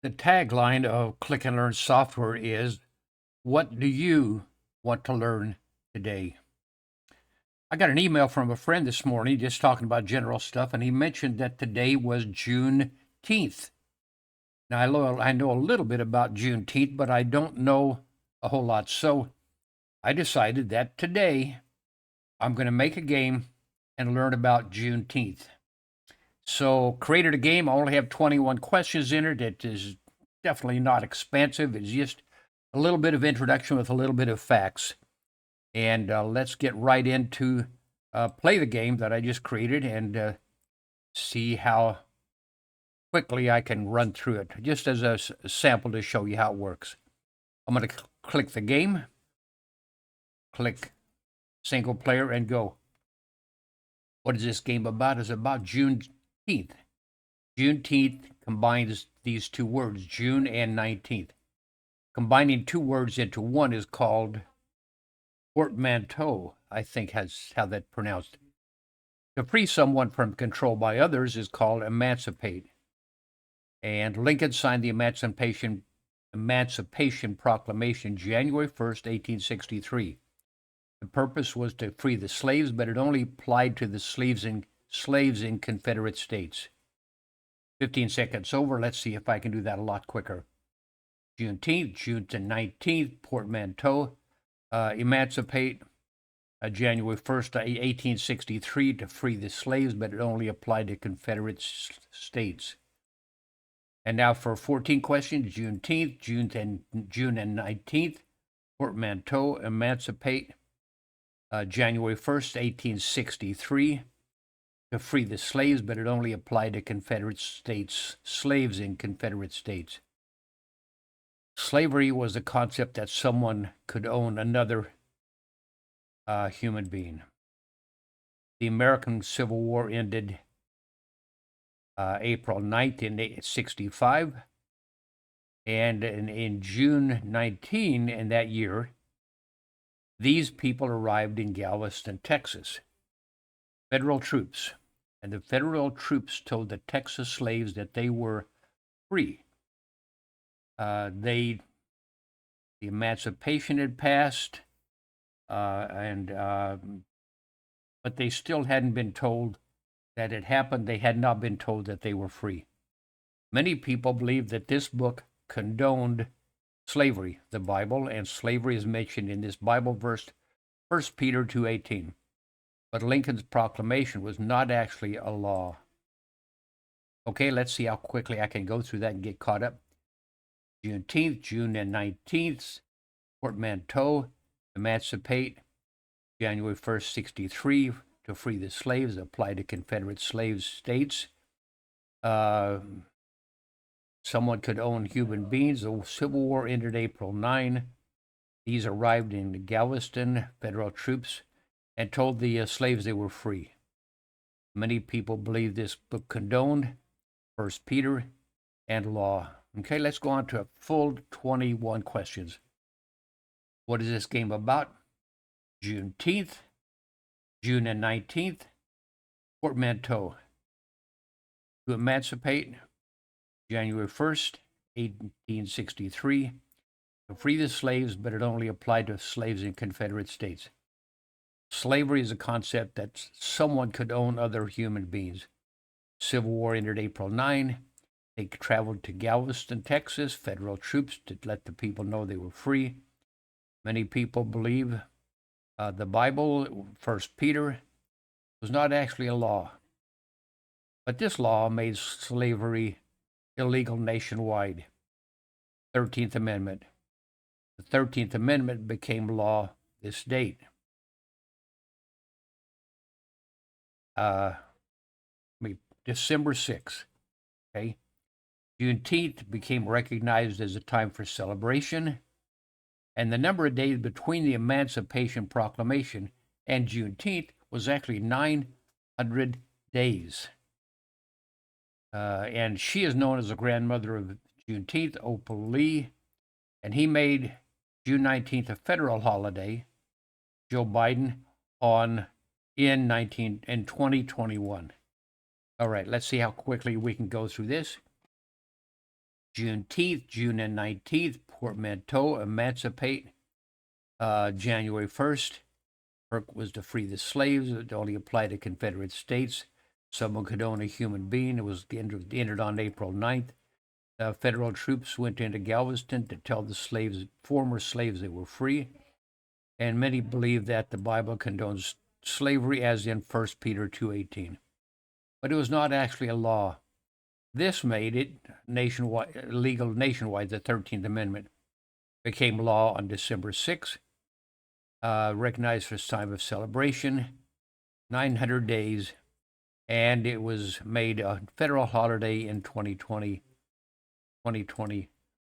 The tagline of Click and Learn software is, "What do you want to learn today?" I got an email from a friend this morning just talking about general stuff, and he mentioned that today was Juneteenth. Now, I know a little bit about Juneteenth, but I don't know a whole lot. So I decided that today I'm going to make a game and learn about Juneteenth. So created a game. I only have 21 questions in it. It is definitely not expansive. It's just a little bit of introduction with a little bit of facts. And let's get right into play the game that I just created and see how quickly I can run through it, just as a sample to show you how it works. I'm going to click the game, click single player, and go. What is this game about? It's about Juneteenth. Juneteenth combines these two words, June and 19th. Combining two words into one is called portmanteau, I think has how that's pronounced. To free someone from control by others is called emancipate. And Lincoln signed the Emancipation Proclamation January 1st, 1863. The purpose was to free the slaves, but it only applied to the slaves in Confederate States. 15 seconds over. Let's see if I can do that a lot quicker. Juneteenth, June to 19th, portmanteau, emancipate, January 1st, 1863, to free the slaves, but it only applied to Confederate states. And now for 14 questions, Juneteenth, June and 19th, portmanteau, emancipate, January 1st, 1863, to free the slaves, but it only applied to Confederate states, slaves in Confederate states. Slavery was the concept that someone could own another human being. The American Civil War ended April 9th, 1865, and in June 19 in that year, these people arrived in Galveston, Texas. Federal troops, and the federal troops told the Texas slaves that they were free. The emancipation had passed, but they still hadn't been told that it happened. They had not been told that they were free. Many people believe that this book condoned slavery, the Bible, and slavery is mentioned in this Bible verse, 1 Peter 2:18. But Lincoln's proclamation was not actually a law. Okay, let's see how quickly I can go through that and get caught up. Juneteenth, June and 19th, portmanteau, emancipate, January 1st, 63, to free the slaves, apply to Confederate slave states. Someone could own human beings. The Civil War ended April 9. These arrived in Galveston, federal troops, and told the slaves they were free. Many people believe this book condoned 1 Peter and law. Okay, let's go on to a full 21 questions. What is this game about? Juneteenth, June and 19th, portmanteau. To emancipate, January 1st, 1863. To free the slaves, but it only applied to slaves in Confederate states. Slavery is a concept that someone could own other human beings. Civil War ended April 9. They traveled to Galveston, Texas, federal troops to let the people know they were free. Many people believe the Bible, 1 Peter, was not actually a law. But this law made slavery illegal nationwide. 13th Amendment. The 13th Amendment became law this date. December 6th. Okay. Juneteenth became recognized as a time for celebration, and the number of days between the Emancipation Proclamation and Juneteenth was actually 900 days. And she is known as the grandmother of Juneteenth, Opal Lee, and he made June 19th a federal holiday, Joe Biden, in 2021. All right, let's see how quickly we can go through this. Juneteenth, June 19th, portmanteau, emancipate, January 1st. Work was to free the slaves. It only applied to Confederate states. Someone could own a human being. It was entered on April 9th. Federal troops went into Galveston to tell the slaves, former slaves, they were free. And many believe that the Bible condones slavery, as in 1 Peter 2:18. But it was not actually a law. This made it nationwide, legal nationwide. The 13th Amendment became law on December 6th, recognized for its time of celebration, 900 days, and it was made a federal holiday in 2020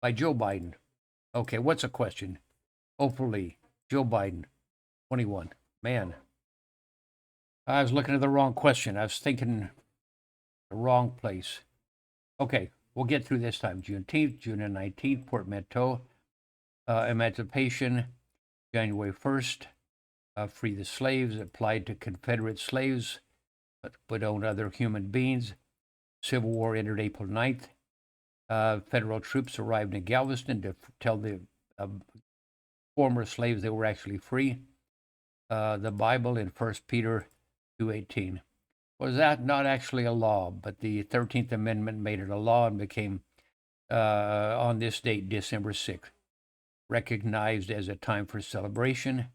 by Joe Biden. Okay, what's a question? Oprah Lee, Joe Biden, 21. Man, I was looking at the wrong question. I was thinking the wrong place. Okay, we'll get through this time. Juneteenth, June 19th, portmanteau, emancipation, January 1st, free the slaves, applied to Confederate slaves, but owned other human beings. Civil War entered April 9th. Federal troops arrived in Galveston to tell the former slaves they were actually free. The Bible in 1 Peter 2:18. Was that not actually a law, but the 13th Amendment made it a law and became, on this date, December 6th, recognized as a time for celebration.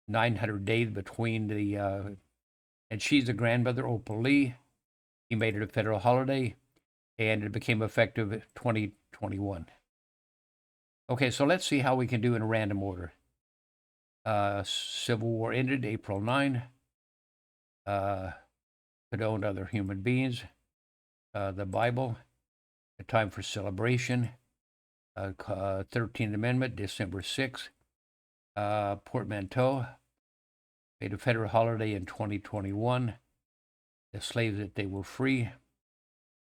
900 days between the, and she's the grandmother, Oprah Lee. He made it a federal holiday, and it became effective 2021. Okay, so let's see how we can do in random order. Civil War ended April 9. Could own other human beings. The Bible, a time for celebration. 13th Amendment, December 6th. Portmanteau, made a federal holiday in 2021. The slaves that they were free.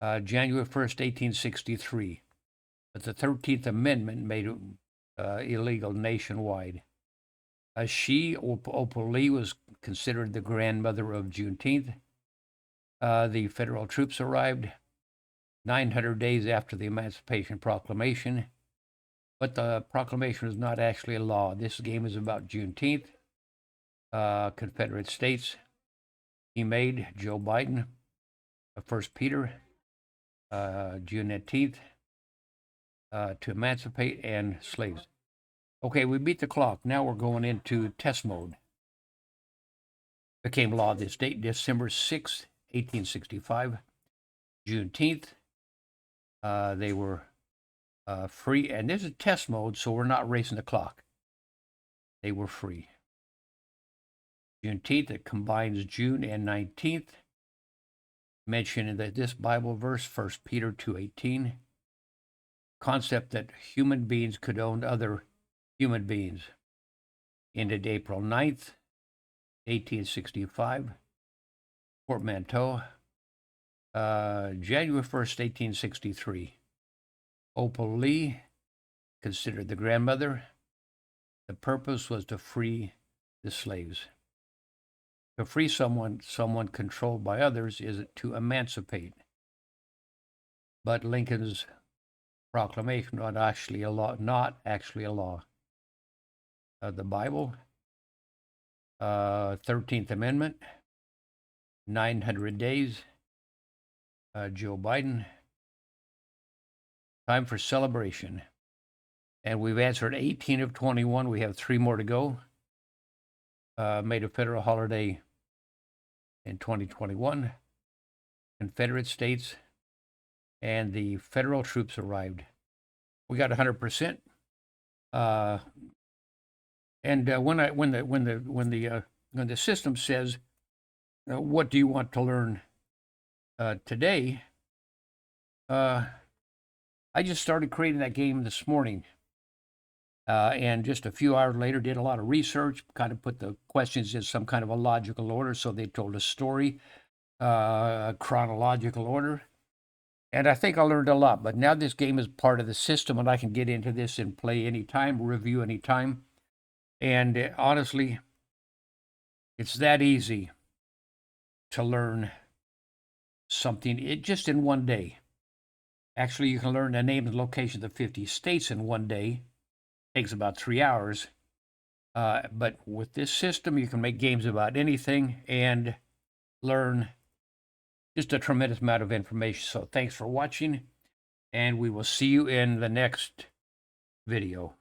January 1st, 1863. But the 13th Amendment made it illegal nationwide. Oprah Lee, was considered the grandmother of Juneteenth. The federal troops arrived 900 days after the Emancipation Proclamation, but the proclamation was not actually a law. This game is about Juneteenth, Confederate States. He made Joe Biden, 1 Peter, Juneteenth, to emancipate and slaves. Okay, we beat the clock. Now we're going into test mode. Became law this date, December 6th, 1865. Juneteenth, they were free. And this is test mode, so we're not racing the clock. They were free. Juneteenth, it combines June and 19th. Mentioned in this Bible verse, 1 Peter 2:18. Concept that human beings could own other human beings. Ended April 9th, 1865. Portmanteau, January 1st, 1863. Oprah Lee, considered the grandmother. The purpose was to free the slaves. To free someone controlled by others is to emancipate. But Lincoln's proclamation not actually a law. The Bible, 13th Amendment, 900 days. Joe Biden, time for celebration. And we've answered 18 of 21. We have 3 more to go. Made a federal holiday in 2021. Confederate States and the federal troops arrived. We got 100%. When the system says, "What do you want to learn today?" I just started creating that game this morning, and just a few hours later, did a lot of research, kind of put the questions in some kind of a logical order, so they told a story, chronological order. And I think I learned a lot, but now this game is part of the system, and I can get into this and play anytime, review anytime. And honestly, it's that easy to learn something just in one day. Actually, you can learn the name and location of the 50 states in one day. Takes about 3 hours. But with this system, you can make games about anything and learn just a tremendous amount of information. So thanks for watching, and we will see you in the next video.